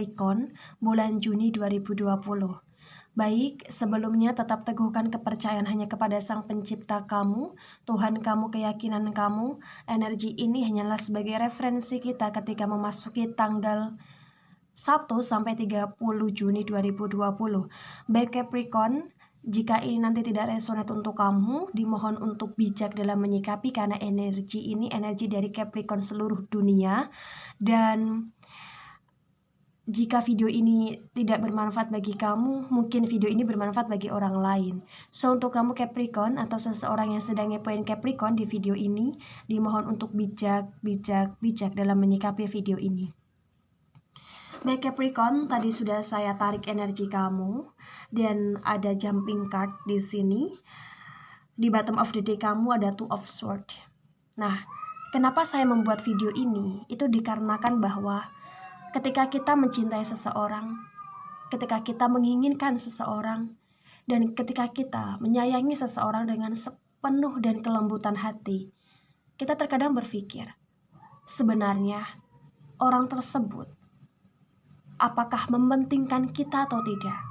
Capricorn, bulan Juni 2020. Baik, sebelumnya tetap teguhkan kepercayaan hanya kepada Sang Pencipta kamu, Tuhan kamu, keyakinan kamu. Energi ini hanyalah sebagai referensi kita ketika memasuki tanggal 1 sampai 30 Juni 2020. Baik Capricorn, jika ini nanti tidak resonate untuk kamu, dimohon untuk bijak dalam menyikapi karena energi ini energi dari Capricorn seluruh dunia. Dan jika video ini tidak bermanfaat bagi kamu, mungkin video ini bermanfaat bagi orang lain. So, untuk kamu Capricorn atau seseorang yang sedang ngepoin Capricorn di video ini, dimohon untuk bijak dalam menyikapi video ini. Baik Capricorn, tadi sudah saya tarik energi kamu dan ada jumping card di sini. Di bottom of the deck kamu ada Two of Swords. Nah, kenapa saya membuat video ini? Itu dikarenakan bahwa ketika kita mencintai seseorang, ketika kita menginginkan seseorang, dan ketika kita menyayangi seseorang dengan sepenuh dan kelembutan hati, kita terkadang berpikir, sebenarnya orang tersebut apakah mementingkan kita atau tidak?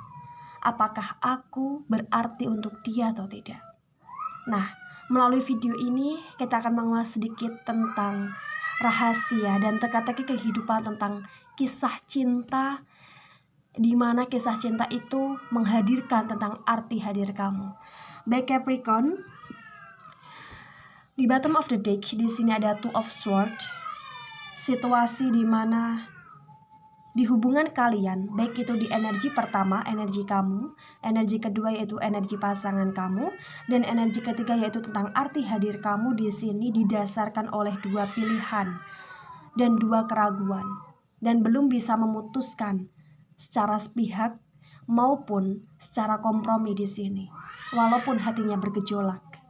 Apakah aku berarti untuk dia atau tidak? Nah, melalui video ini kita akan mengulas sedikit tentang rahasia dan teka-teki kehidupan tentang kisah cinta, di mana kisah cinta itu menghadirkan tentang arti hadir kamu. Baik Capricorn, di bottom of the deck di sini ada Two of Swords. Situasi di mana di hubungan kalian, baik itu di energi pertama, energi kamu, energi kedua yaitu energi pasangan kamu, dan energi ketiga yaitu tentang arti hadir kamu di sini didasarkan oleh dua pilihan dan dua keraguan, dan belum bisa memutuskan secara sepihak maupun secara kompromi di sini. Walaupun hatinya bergejolak,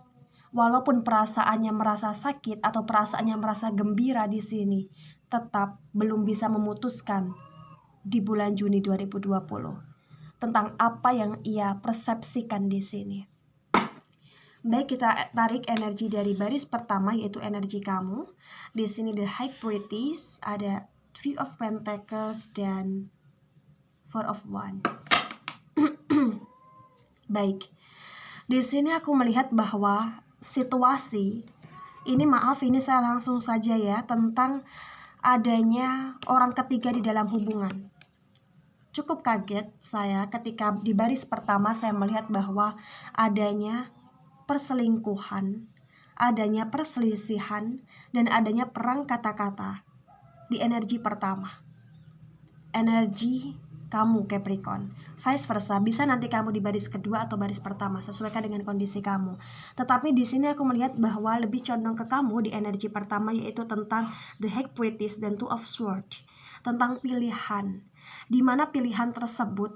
walaupun perasaannya merasa sakit atau perasaannya merasa gembira di sini, tetap belum bisa memutuskan di bulan Juni 2020 tentang apa yang ia persepsikan di sini. Baik, kita tarik energi dari baris pertama yaitu energi kamu. Di sini the High Priestess, ada Three of Pentacles dan Four of Wands. Baik. Di sini aku melihat bahwa situasi ini, maaf ini saya langsung saja ya, tentang adanya orang ketiga di dalam hubungan. Cukup kaget saya ketika di baris pertama saya melihat bahwa adanya perselingkuhan, adanya perselisihan, dan adanya perang kata-kata di energi pertama. Energi kamu Capricorn, vice versa, bisa nanti kamu di baris kedua atau baris pertama, sesuaikan dengan kondisi kamu. Tetapi di sini aku melihat bahwa lebih condong ke kamu di energi pertama, yaitu tentang the High Priestess dan Two of Swords, tentang pilihan, di mana pilihan tersebut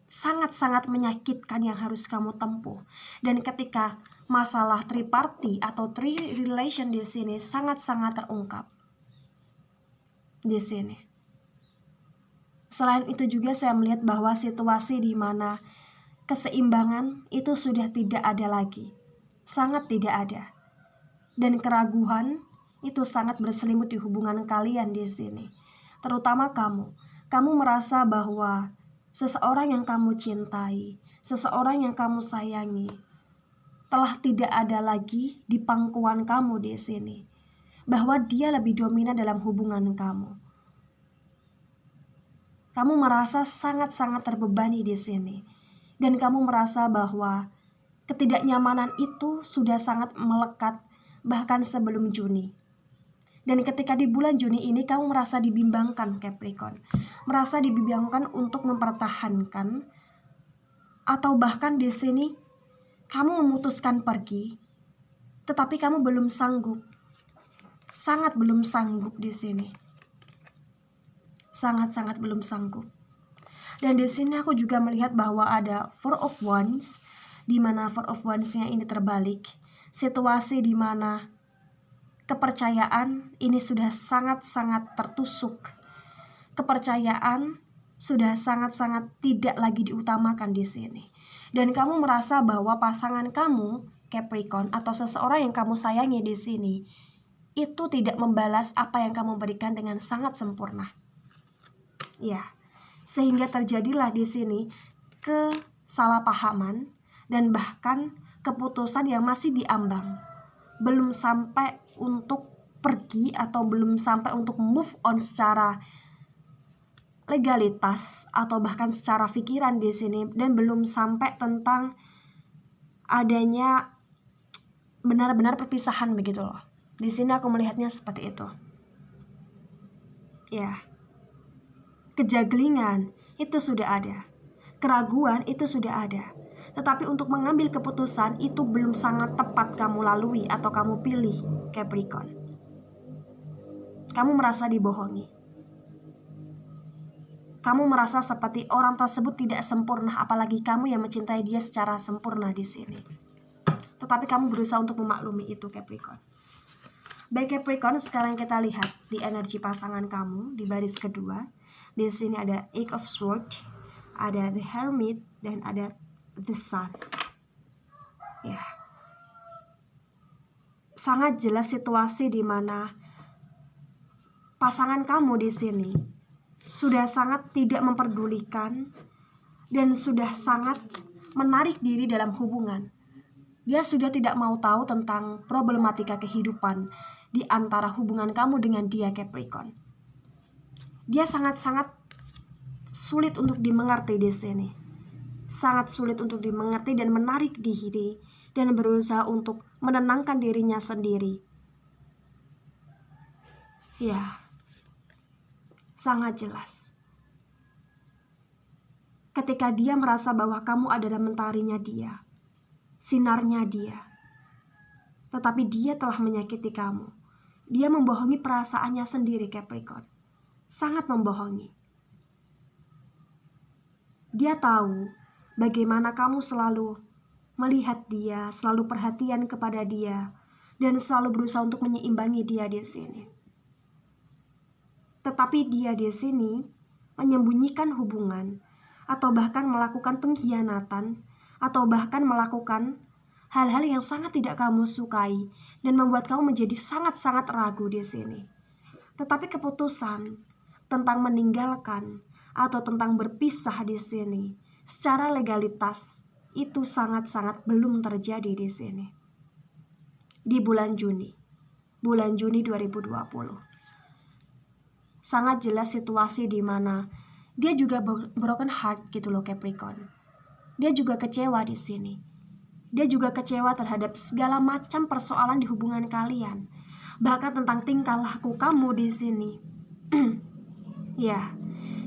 sangat-sangat menyakitkan yang harus kamu tempuh. Dan ketika masalah triparty atau three relation di sini sangat-sangat terungkap di sini. Selain itu juga saya melihat bahwa situasi di mana keseimbangan itu sudah tidak ada lagi. Sangat tidak ada. Dan keraguan itu sangat berselimut di hubungan kalian di sini. Terutama kamu. Kamu merasa bahwa seseorang yang kamu cintai, seseorang yang kamu sayangi, telah tidak ada lagi di pangkuan kamu di sini. Bahwa dia lebih dominan dalam hubungan kamu. Kamu merasa sangat-sangat terbebani di sini. Dan kamu merasa bahwa ketidaknyamanan itu sudah sangat melekat bahkan sebelum Juni. Dan ketika di bulan Juni ini kamu merasa dibimbangkan Capricorn. Merasa dibimbangkan untuk mempertahankan, atau bahkan di sini kamu memutuskan pergi, tetapi kamu belum sanggup. Sangat belum sanggup di sini. Sangat-sangat belum sanggup. Dan di sini aku juga melihat bahwa ada Four of Wands, di mana Four of Wands-nya ini terbalik. Situasi di mana kepercayaan ini sudah sangat-sangat tertusuk. Kepercayaan sudah sangat-sangat tidak lagi diutamakan di sini. Dan kamu merasa bahwa pasangan kamu, Capricorn, atau seseorang yang kamu sayangi di sini, itu tidak membalas apa yang kamu berikan dengan sangat sempurna. Ya, Sehingga terjadilah di sini kesalahpahaman dan bahkan keputusan yang masih diambang. Belum sampai untuk pergi atau belum sampai untuk move on secara legalitas atau bahkan secara pikiran di sini, dan belum sampai tentang adanya benar-benar perpisahan begitu loh. Di sini aku melihatnya seperti itu. Ya. Kejaglingan itu sudah ada. Keraguan itu sudah ada. Tetapi untuk mengambil keputusan itu belum sangat tepat kamu lalui atau kamu pilih, Capricorn. Kamu merasa dibohongi. Kamu merasa seperti orang tersebut tidak sempurna, apalagi kamu yang mencintai dia secara sempurna di sini. Tetapi kamu berusaha untuk memaklumi itu, Capricorn. Baik Capricorn, sekarang kita lihat di energi pasangan kamu di baris kedua. Di sini ada Eight of Swords, ada The Hermit, dan ada The Sun. Ya. Sangat jelas situasi di mana pasangan kamu di sini sudah sangat tidak memperdulikan dan sudah sangat menarik diri dalam hubungan. Dia sudah tidak mau tahu tentang problematika kehidupan di antara hubungan kamu dengan dia, Capricorn. Dia sangat-sangat sulit untuk dimengerti di sini. Sangat sulit untuk dimengerti dan menarik diri dan berusaha untuk menenangkan dirinya sendiri. Ya. Sangat jelas. Ketika dia merasa bahwa kamu adalah mentarinya dia, sinarnya dia, tetapi dia telah menyakiti kamu. Dia membohongi perasaannya sendiri, Capricorn. Sangat membohongi. Dia tahu bagaimana kamu selalu melihat dia, selalu perhatian kepada dia, dan selalu berusaha untuk menyeimbangi dia di sini. Tetapi dia di sini menyembunyikan hubungan, atau bahkan melakukan pengkhianatan, atau bahkan melakukan hal-hal yang sangat tidak kamu sukai dan membuat kamu menjadi sangat-sangat ragu di sini. Tetapi keputusan tentang meninggalkan atau tentang berpisah di sini secara legalitas itu sangat-sangat belum terjadi di sini. Di bulan Juni 2020. Sangat jelas situasi di mana dia juga broken heart gitu loh, Capricorn. Dia juga kecewa di sini. Dia juga kecewa terhadap segala macam persoalan di hubungan kalian. Bahkan tentang tingkah laku kamu di sini. Ya,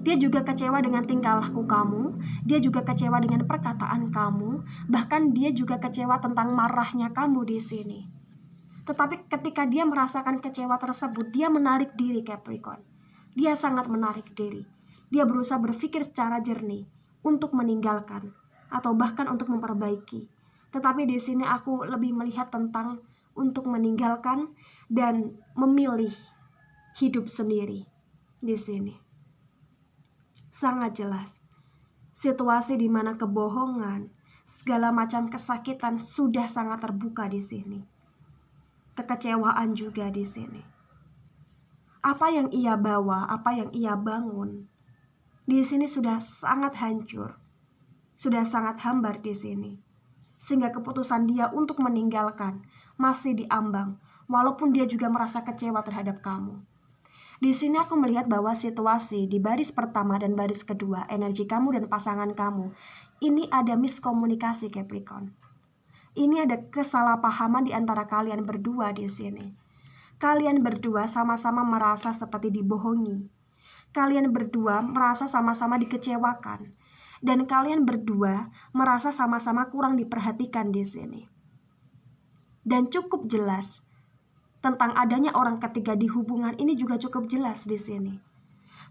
dia juga kecewa dengan tingkah laku kamu. Dia juga kecewa dengan perkataan kamu. Bahkan dia juga kecewa tentang marahnya kamu di sini. Tetapi ketika dia merasakan kecewa tersebut, dia menarik diri, Capricorn. Dia sangat menarik diri. Dia berusaha berpikir secara jernih untuk meninggalkan atau bahkan untuk memperbaiki. Tetapi di sini aku lebih melihat tentang untuk meninggalkan dan memilih hidup sendiri di sini. Sangat jelas situasi di mana kebohongan, segala macam kesakitan sudah sangat terbuka di sini. Kekecewaan juga di sini. Apa yang ia bawa, apa yang ia bangun, di sini sudah sangat hancur, sudah sangat hambar di sini. Sehingga keputusan dia untuk meninggalkan masih diambang, walaupun dia juga merasa kecewa terhadap kamu. Di sini aku melihat bahwa situasi di baris pertama dan baris kedua, energi kamu dan pasangan kamu, ini ada miskomunikasi, Capricorn. Ini ada kesalahpahaman di antara kalian berdua di sini. Kalian berdua sama-sama merasa seperti dibohongi. Kalian berdua merasa sama-sama dikecewakan. Dan kalian berdua merasa sama-sama kurang diperhatikan di sini. Dan cukup jelas tentang adanya orang ketiga di hubungan ini juga cukup jelas di sini.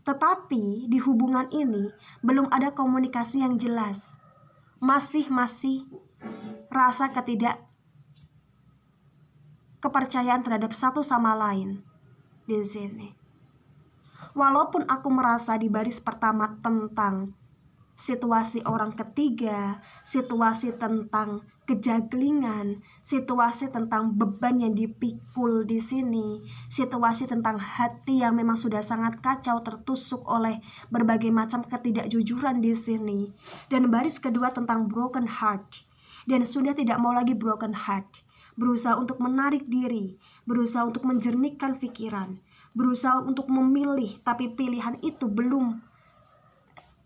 Tetapi di hubungan ini belum ada komunikasi yang jelas. Masih rasa kepercayaan terhadap satu sama lain di sini. Walaupun aku merasa di baris pertama tentang situasi orang ketiga, situasi tentang kejaglingan, situasi tentang beban yang dipikul di sini, situasi tentang hati yang memang sudah sangat kacau, tertusuk oleh berbagai macam ketidakjujuran di sini. Dan baris kedua tentang broken heart, dan sudah tidak mau lagi broken heart, berusaha untuk menarik diri, berusaha untuk menjernihkan pikiran, berusaha untuk memilih, tapi pilihan itu belum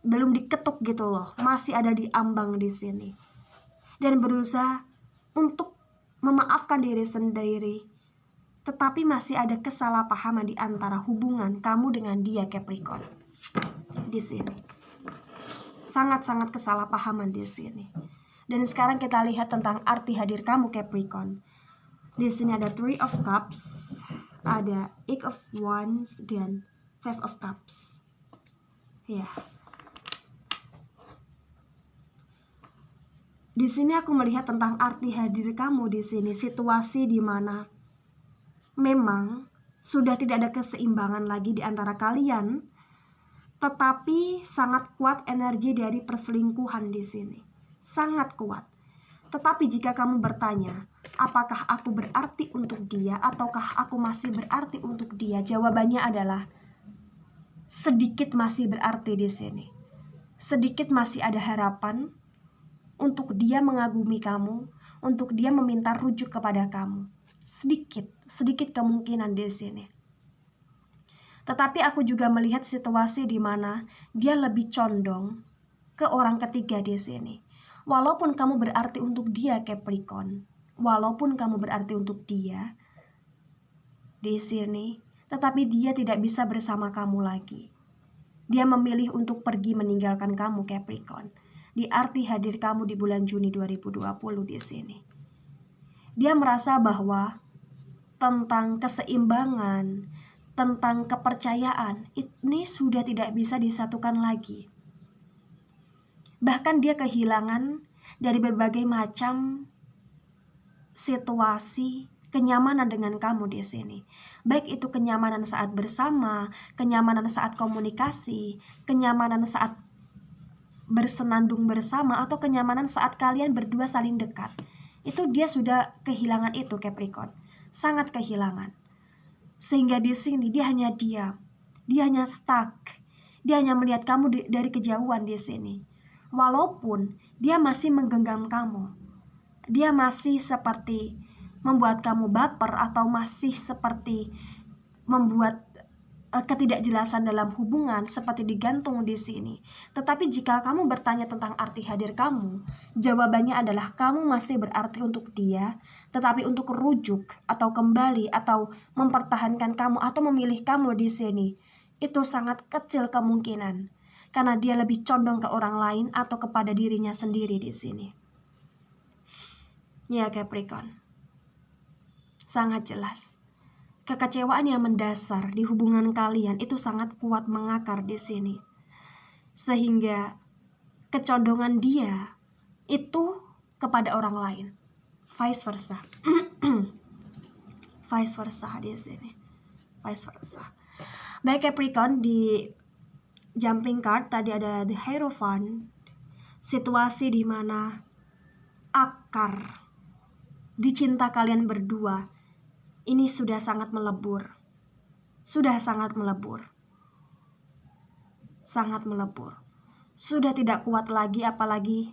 diketuk gitu loh, masih ada di ambang di sini. Dan berusaha untuk memaafkan diri sendiri, tetapi masih ada kesalahpahaman di antara hubungan kamu dengan dia, Capricorn. Di sini sangat-sangat kesalahpahaman di sini. Dan sekarang kita lihat tentang arti hadir kamu, Capricorn. Di sini ada Three of Cups, ada Eight of Wands, dan Five of Cups. Ya. Di sini aku melihat tentang arti hadir kamu di sini, situasi di mana memang sudah tidak ada keseimbangan lagi di antara kalian, tetapi sangat kuat energi dari perselingkuhan di sini. Sangat kuat. Tetapi jika kamu bertanya, apakah aku berarti untuk dia ataukah aku masih berarti untuk dia? Jawabannya adalah sedikit masih berarti di sini. Sedikit masih ada harapan untuk dia mengagumi kamu, untuk dia meminta rujuk kepada kamu. Sedikit kemungkinan di sini. Tetapi aku juga melihat situasi di mana dia lebih condong ke orang ketiga di sini. Walaupun kamu berarti untuk dia, Capricorn, walaupun kamu berarti untuk dia di sini, tetapi dia tidak bisa bersama kamu lagi. Dia memilih untuk pergi meninggalkan kamu, Capricorn. Di arti hadir kamu di bulan Juni 2020 di sini. Dia merasa bahwa tentang keseimbangan, tentang kepercayaan, ini sudah tidak bisa disatukan lagi. Bahkan dia kehilangan dari berbagai macam situasi kenyamanan dengan kamu di sini. Baik itu kenyamanan saat bersama, kenyamanan saat komunikasi, kenyamanan saat bersenandung bersama, atau kenyamanan saat kalian berdua saling dekat. Itu dia sudah kehilangan itu, Capricorn. Sangat kehilangan. Sehingga di sini dia hanya diam. Dia hanya stuck. Dia hanya melihat kamu dari kejauhan di sini. Walaupun dia masih menggenggam kamu. Dia masih seperti membuat kamu baper, atau masih seperti membuat ketidakjelasan dalam hubungan seperti digantung di sini. Tetapi jika kamu bertanya tentang arti hadir kamu, jawabannya adalah kamu masih berarti untuk dia, tetapi untuk rujuk atau kembali atau mempertahankan kamu atau memilih kamu di sini, itu sangat kecil kemungkinan, karena dia lebih condong ke orang lain atau kepada dirinya sendiri di sini. Ya, Capricorn, sangat jelas. Kekecewaan yang mendasar di hubungan kalian itu sangat kuat mengakar di sini. Sehingga kecondongan dia itu kepada orang lain. Vice versa. Vice versa di sini. Vice versa. Baik, Capricorn, di jumping card tadi ada the Hierophant. Situasi di mana akar di cinta kalian berdua ini sudah sangat melebur. Sudah sangat melebur. Sangat melebur. Sudah tidak kuat lagi, apalagi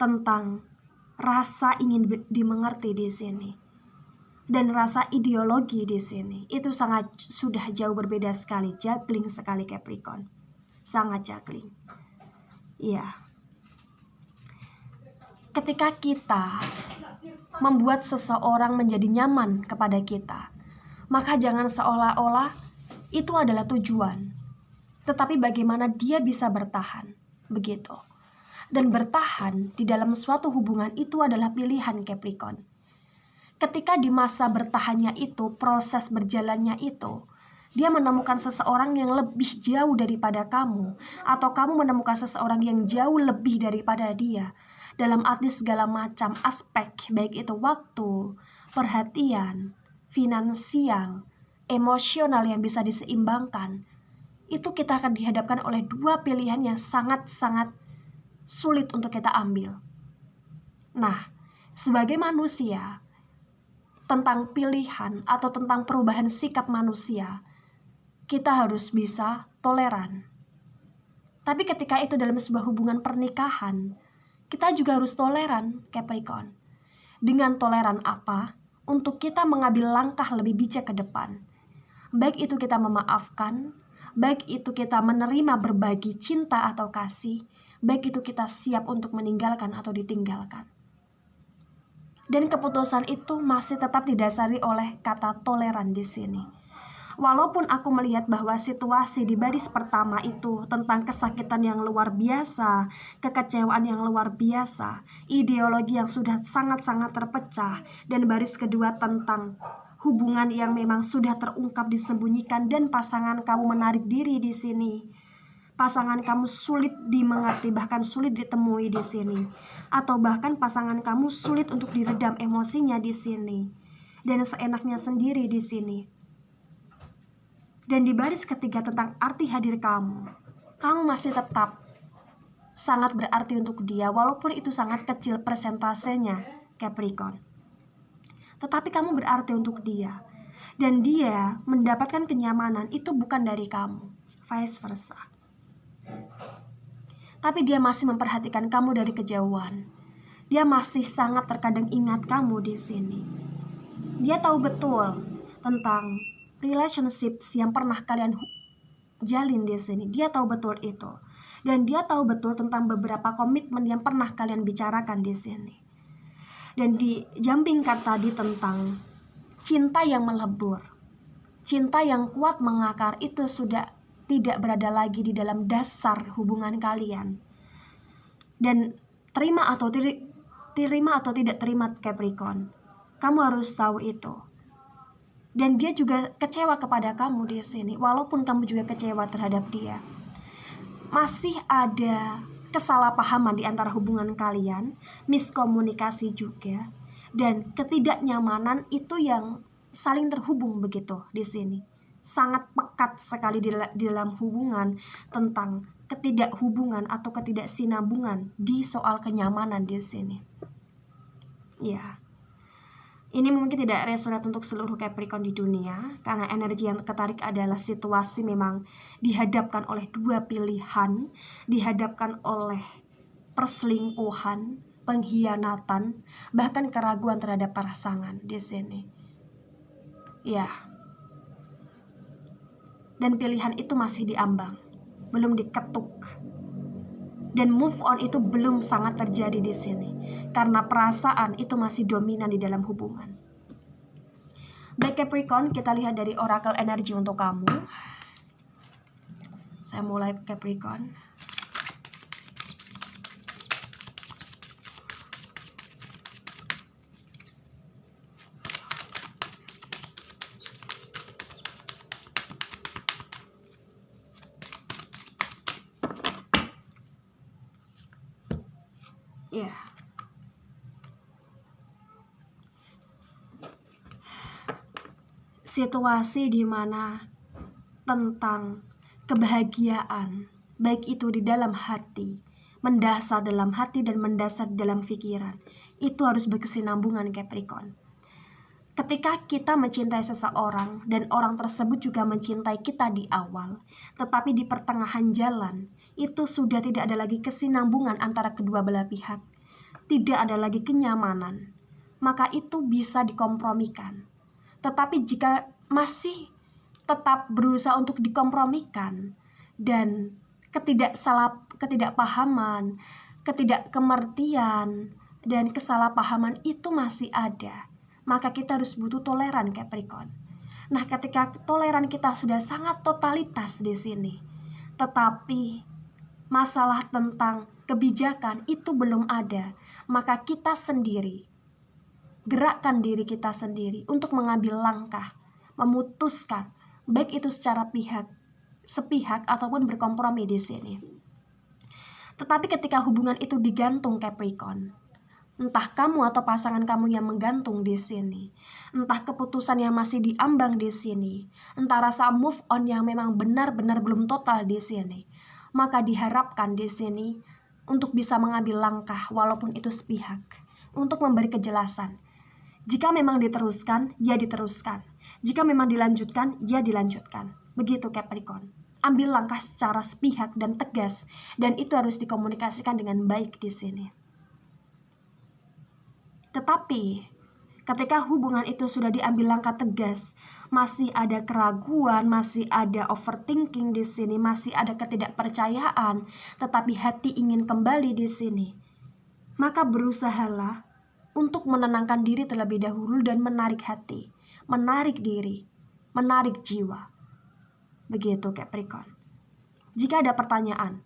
tentang rasa ingin dimengerti di sini. Dan rasa ideologi di sini. Itu sudah jauh berbeda sekali. Juggling sekali, Capricorn. Sangat juggling. Iya. Ketika kita membuat seseorang menjadi nyaman kepada kita, maka jangan seolah-olah itu adalah tujuan, tetapi bagaimana dia bisa bertahan, begitu. Dan bertahan di dalam suatu hubungan itu adalah pilihan, Capricorn. Ketika di masa bertahannya itu, proses berjalannya itu, dia menemukan seseorang yang lebih jauh daripada kamu, atau kamu menemukan seseorang yang jauh lebih daripada dia, dalam arti segala macam aspek, baik itu waktu, perhatian, finansial, emosional yang bisa diseimbangkan, itu kita akan dihadapkan oleh dua pilihan yang sangat-sangat sulit untuk kita ambil. Nah, sebagai manusia, tentang pilihan atau tentang perubahan sikap manusia, kita harus bisa toleran. Tapi ketika itu dalam sebuah hubungan pernikahan, kita juga harus toleran, Capricorn. Dengan toleran apa? Untuk kita mengambil langkah lebih bijak ke depan. Baik itu kita memaafkan, baik itu kita menerima berbagi cinta atau kasih, baik itu kita siap untuk meninggalkan atau ditinggalkan. Dan keputusan itu masih tetap didasari oleh kata toleran di sini. Walaupun aku melihat bahwa situasi di baris pertama itu tentang kesakitan yang luar biasa, kekecewaan yang luar biasa, ideologi yang sudah sangat-sangat terpecah, dan baris kedua tentang hubungan yang memang sudah terungkap disembunyikan dan pasangan kamu menarik diri di sini. Pasangan kamu sulit dimengerti, bahkan sulit ditemui di sini. Atau bahkan pasangan kamu sulit untuk diredam emosinya di sini. Dan seenaknya sendiri di sini. Dan di baris ketiga tentang arti hadir kamu masih tetap sangat berarti untuk dia, walaupun itu sangat kecil persentasenya, Capricorn. Tetapi kamu berarti untuk dia. Dan dia mendapatkan kenyamanan itu bukan dari kamu, vice versa. Tapi dia masih memperhatikan kamu dari kejauhan. Dia masih sangat terkadang ingat kamu di sini. Dia tahu betul tentang relationships yang pernah kalian jalin di sini. Dia tahu betul itu. Dan dia tahu betul tentang beberapa komitmen yang pernah kalian bicarakan di sini. Dan dijampingkan tadi tentang cinta yang melebur. Cinta yang kuat mengakar itu sudah tidak berada lagi di dalam dasar hubungan kalian. Dan terima atau tidak terima, Capricorn, kamu harus tahu itu. Dan dia juga kecewa kepada kamu di sini, walaupun kamu juga kecewa terhadap dia. Masih ada kesalahpahaman di antara hubungan kalian, miskomunikasi juga, dan ketidaknyamanan itu yang saling terhubung begitu di sini. Sangat pekat sekali di dalam hubungan tentang ketidakhubungan atau ketidaksinambungan di soal kenyamanan di sini. Ya. Ini mungkin tidak resonat untuk seluruh Capricorn di dunia, karena energi yang ketarik adalah situasi memang dihadapkan oleh dua pilihan, dihadapkan oleh perselingkuhan, pengkhianatan, bahkan keraguan terhadap pasangan di sini. Ya. Dan pilihan itu masih diambang, belum diketuk. Dan move on itu belum sangat terjadi di sini, karena perasaan itu masih dominan di dalam hubungan. Baik Capricorn, kita lihat dari oracle energi untuk kamu. Saya mulai Capricorn. Ya. Situasi di mana tentang kebahagiaan, baik itu di dalam hati, mendasar dalam hati dan mendasar dalam pikiran, itu harus berkesinambungan, Capricorn. Ketika kita mencintai seseorang dan orang tersebut juga mencintai kita di awal, tetapi di pertengahan jalan itu sudah tidak ada lagi kesinambungan antara kedua belah pihak, tidak ada lagi kenyamanan, maka itu bisa dikompromikan. Tetapi jika masih tetap berusaha untuk dikompromikan dan ketidakpahaman, ketidakkemertian, dan kesalahpahaman itu masih ada, maka kita harus butuh toleran, Capricorn. Nah, ketika toleran kita sudah sangat totalitas di sini, tetapi masalah tentang kebijakan itu belum ada, maka kita sendiri, gerakkan diri kita sendiri untuk mengambil langkah, memutuskan, baik itu secara sepihak ataupun berkompromi di sini. Tetapi ketika hubungan itu digantung, Capricorn, entah kamu atau pasangan kamu yang menggantung di sini, entah keputusan yang masih diambang di sini, entah rasa move on yang memang benar-benar belum total di sini, maka diharapkan di sini untuk bisa mengambil langkah walaupun itu sepihak, untuk memberi kejelasan. Jika memang diteruskan, ya diteruskan. Jika memang dilanjutkan, ya dilanjutkan. Begitu Capricorn. Ambil langkah secara sepihak dan tegas, dan itu harus dikomunikasikan dengan baik di sini. Tetapi ketika hubungan itu sudah diambil langkah tegas, masih ada keraguan, masih ada overthinking di sini, masih ada ketidakpercayaan, tetapi hati ingin kembali di sini, maka berusahalah untuk menenangkan diri terlebih dahulu dan menarik hati, menarik diri, menarik jiwa. Begitu Capricorn. Jika ada pertanyaan,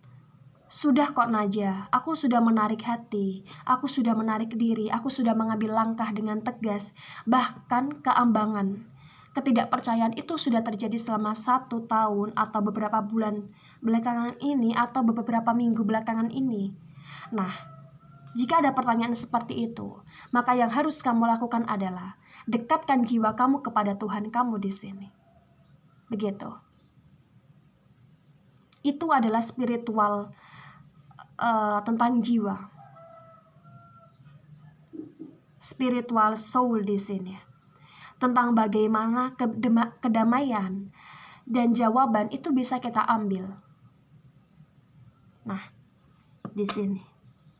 sudah kok Naja, aku sudah menarik hati, aku sudah menarik diri, aku sudah mengambil langkah dengan tegas, bahkan keambangan, ketidakpercayaan itu sudah terjadi selama 1 tahun atau beberapa bulan belakangan ini atau beberapa minggu belakangan ini. Nah, jika ada pertanyaan seperti itu, maka yang harus kamu lakukan adalah dekatkan jiwa kamu kepada Tuhan kamu di sini. Begitu. Itu adalah spiritual tentang jiwa, spiritual soul di sini, tentang bagaimana kedamaian dan jawaban itu bisa kita ambil. Nah, di sini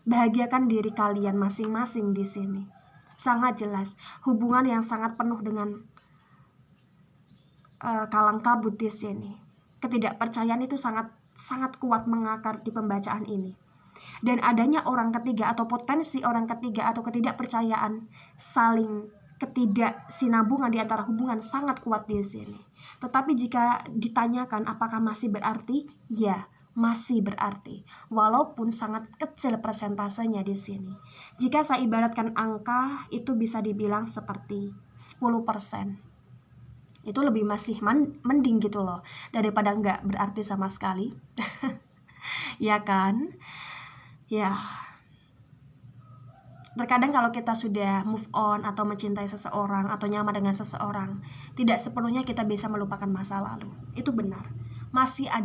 bahagiakan diri kalian masing-masing di sini. Sangat jelas hubungan yang sangat penuh dengan kalang kabut di sini. Ketidakpercayaan itu sangat kuat mengakar di pembacaan ini. Dan adanya orang ketiga atau potensi orang ketiga atau ketidakpercayaan, saling ketidaksinambungan di antara hubungan sangat kuat di sini. Tetapi jika ditanyakan apakah masih berarti? Ya, masih berarti. Walaupun sangat kecil persentasenya di sini. Jika saya ibaratkan angka, itu bisa dibilang seperti 10%. Itu lebih masih mending gitu loh, daripada nggak berarti sama sekali. Ya kan? Ya, terkadang kalau kita sudah move on atau mencintai seseorang atau nyaman dengan seseorang, tidak sepenuhnya kita bisa melupakan masa lalu. Itu benar. Masih ada